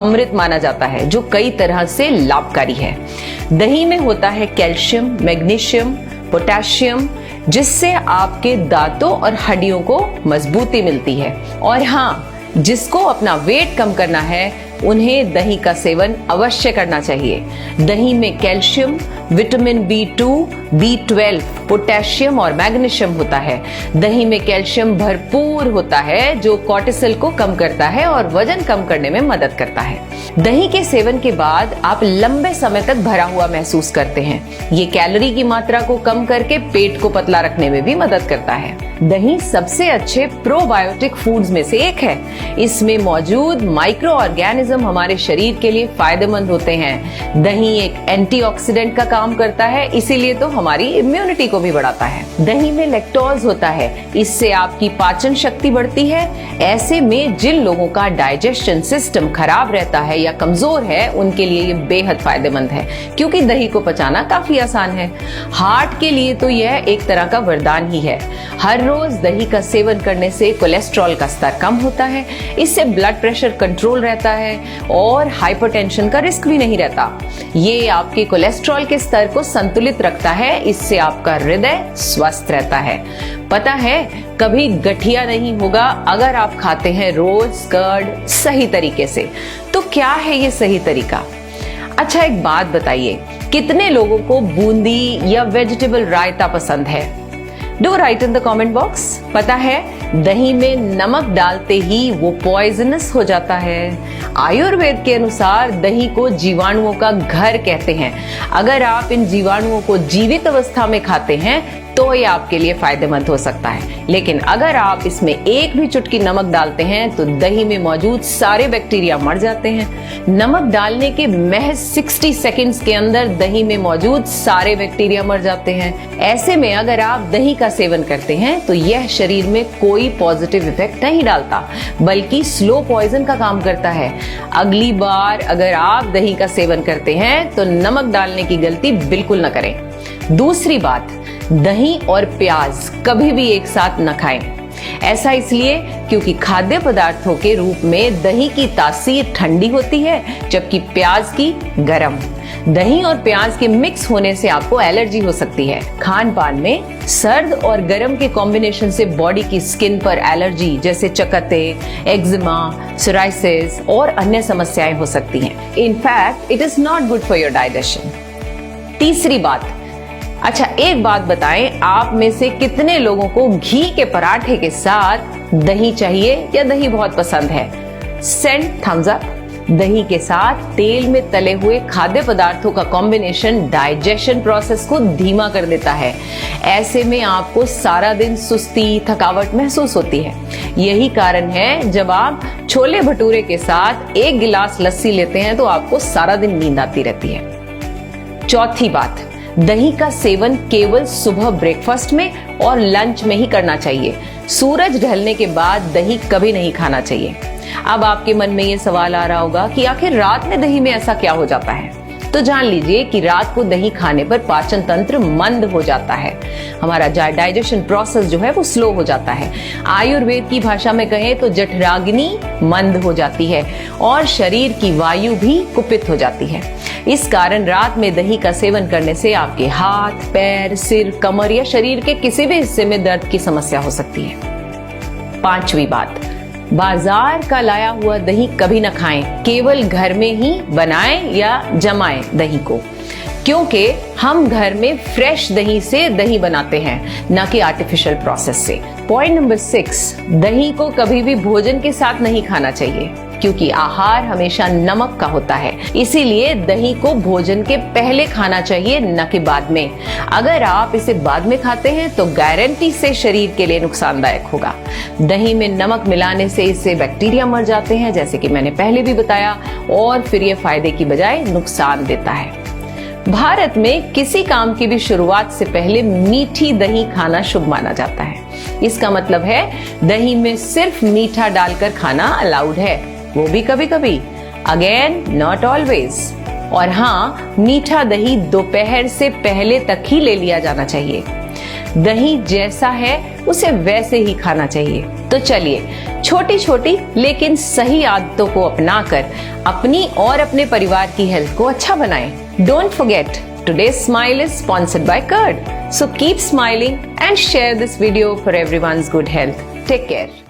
अमृत माना जाता है जो कई तरह से लाभकारी है। दही में होता है कैल्शियम, मैग्नीशियम, पोटेशियम, जिससे आपके दांतों और हड्डियों को मजबूती मिलती है। और हाँ, जिसको अपना वेट कम करना है उन्हें दही का सेवन अवश्य करना चाहिए। दही में calcium, vitamin B2, B12, potassium और मैग्नीशियम होता है। दही में कैल्शियम भरपूर होता है जो कोर्टिसोल को कम करता है और वजन कम करने में मदद करता है। दही के सेवन के बाद आप लंबे समय तक भरा हुआ महसूस करते हैं। ये कैलोरी की मात्रा को कम करके पेट को पतला रखने में भी मदद करता है। दही सबसे अच्छे प्रोबायोटिक फूड्स में से एक है। इसमें मौजूद माइक्रो ऑर्गेनिज्म हमारे शरीर के लिए फायदेमंद होते हैं। दही एक एंटीऑक्सीडेंट का काम करता है, इसीलिए तो हमारी इम्यूनिटी को भी बढ़ाता है। दही में लैक्टोज होता है, इससे आपकी पाचन शक्ति बढ़ती है। ऐसे में जिन लोगों का डाइजेशन सिस्टम खराब रहता है या कमजोर है उनके लिए ये बेहद फायदेमंद है, क्योंकि दही को पचाना काफी आसान है। हार्ट के लिए तो यह एक तरह का वरदान ही है। हर रोज दही का सेवन करने से कोलेस्ट्रॉल का स्तर कम होता है, इससे ब्लड प्रेशर कंट्रोल रहता है और हाइपरटेंशन का रिस्क भी नहीं रहता। ये आपके कोलेस्ट्रॉल के स्तर को संतुलित रखता है, इससे आपका हृदय स्वस्थ रहता है। पता है, कभी गठिया नहीं होगा अगर आप खाते हैं रोज कर्ड सही तरीके से। तो क्या है ये सही तरीका? अच्छा, एक बात बताइए, कितने लोगों को बूंदी या वेजिटेबल रायता पसंद है? Do right in the comment box. पता है, दही में नमक डालते ही वो पॉइजनस हो जाता है। आयुर्वेद के अनुसार दही को जीवाणुओं का घर कहते हैं। अगर आप इन जीवाणुओं को जीवित अवस्था में खाते हैं तो ये आपके लिए फायदेमंद हो सकता है, लेकिन अगर आप इसमें एक भी चुटकी नमक डालते हैं तो दही में मौजूद सारे बैक्टीरिया मर जाते हैं। नमक डालने के महज 60 सेकंड्स के अंदर दही में मौजूद सारे बैक्टीरिया मर जाते हैं। ऐसे में अगर आप दही का सेवन करते हैं तो यह शरीर में कोई पॉजिटिव इफेक्ट नहीं डालता, बल्कि स्लो पॉइजन का काम करता है। अगली बार अगर आप दही का सेवन करते हैं तो नमक डालने की गलती बिल्कुल न करें। दूसरी बात, दही और प्याज कभी भी एक साथ न खाएं। ऐसा इसलिए क्योंकि खाद्य पदार्थों के रूप में दही की तासीर ठंडी होती है, जबकि प्याज की गर्म। दही और प्याज के मिक्स होने से आपको एलर्जी हो सकती है। खान पान में सर्द और गर्म के कॉम्बिनेशन से बॉडी की स्किन पर एलर्जी जैसे चकत्ते, एक्जिमा, सोराइसिस और अन्य समस्याएं हो सकती हैं। In fact it is not good for your digestion. तीसरी बात, अच्छा एक बात बताएं, आप में से कितने लोगों को घी के पराठे के साथ दही चाहिए या दही बहुत पसंद है? Send thumbs up. दही के साथ तेल में तले हुए खाद्य पदार्थों का कॉम्बिनेशन डाइजेशन प्रोसेस को धीमा कर देता है। ऐसे में आपको सारा दिन सुस्ती, थकावट महसूस होती है। यही कारण है जब आप छोले भटूरे के साथ एक गिलास लस्सी लेते हैं तो आपको सारा दिन नींद आती रहती है। चौथी बात, दही का सेवन केवल सुबह ब्रेकफास्ट में और लंच में ही करना चाहिए। सूरज ढलने के बाद दही कभी नहीं खाना चाहिए। अब आपके मन में ये सवाल आ रहा होगा कि आखिर रात में दही में ऐसा क्या हो जाता है? तो जान लीजिए कि रात को दही खाने पर पाचन तंत्र मंद हो जाता है। हमारा डाइजेशन प्रोसेस जो है वो स्लो हो जाता है। आयुर्वेद की भाषा में कहें तो जठराग्नि मंद हो जाती है और शरीर की वायु भी कुपित हो जाती है। इस कारण रात में दही का सेवन करने से आपके हाथ, पैर, सिर, कमर या शरीर के किसी भी हिस्से में दर्द की समस्या हो सकती है। पांचवी बात, बाजार का लाया हुआ दही कभी न खाएं। केवल घर में ही बनाएं या जमाएं दही को, क्योंकि हम घर में फ्रेश दही से दही बनाते हैं, न कि आर्टिफिशियल प्रोसेस से। पॉइंट नंबर 6, दही को कभी भी भोजन के साथ नहीं खाना चाहिए, क्योंकि आहार हमेशा नमक का होता है। इसीलिए दही को भोजन के पहले खाना चाहिए, न कि बाद में। अगर आप इसे बाद में खाते हैं तो गारंटी से शरीर के लिए नुकसानदायक होगा। दही में नमक मिलाने से इससे बैक्टीरिया मर जाते हैं, जैसे कि मैंने पहले भी बताया, और फिर ये फायदे की बजाय नुकसान देता है। भारत में किसी काम की भी शुरुआत से पहले मीठी दही खाना शुभ माना जाता है। इसका मतलब है दही में सिर्फ मीठा डालकर खाना अलाउड है, वो भी कभी कभी, अगेन नॉट ऑलवेज। और हाँ, मीठा दही दोपहर से पहले तक ही ले लिया जाना चाहिए। दही जैसा है उसे वैसे ही खाना चाहिए। तो चलिए छोटी छोटी लेकिन सही आदतों को अपनाकर अपनी और अपने परिवार की हेल्थ को अच्छा बनाएं। Don't forget, today's smile is sponsored by Curd. So keep smiling and share this video for everyone's good health. Take care.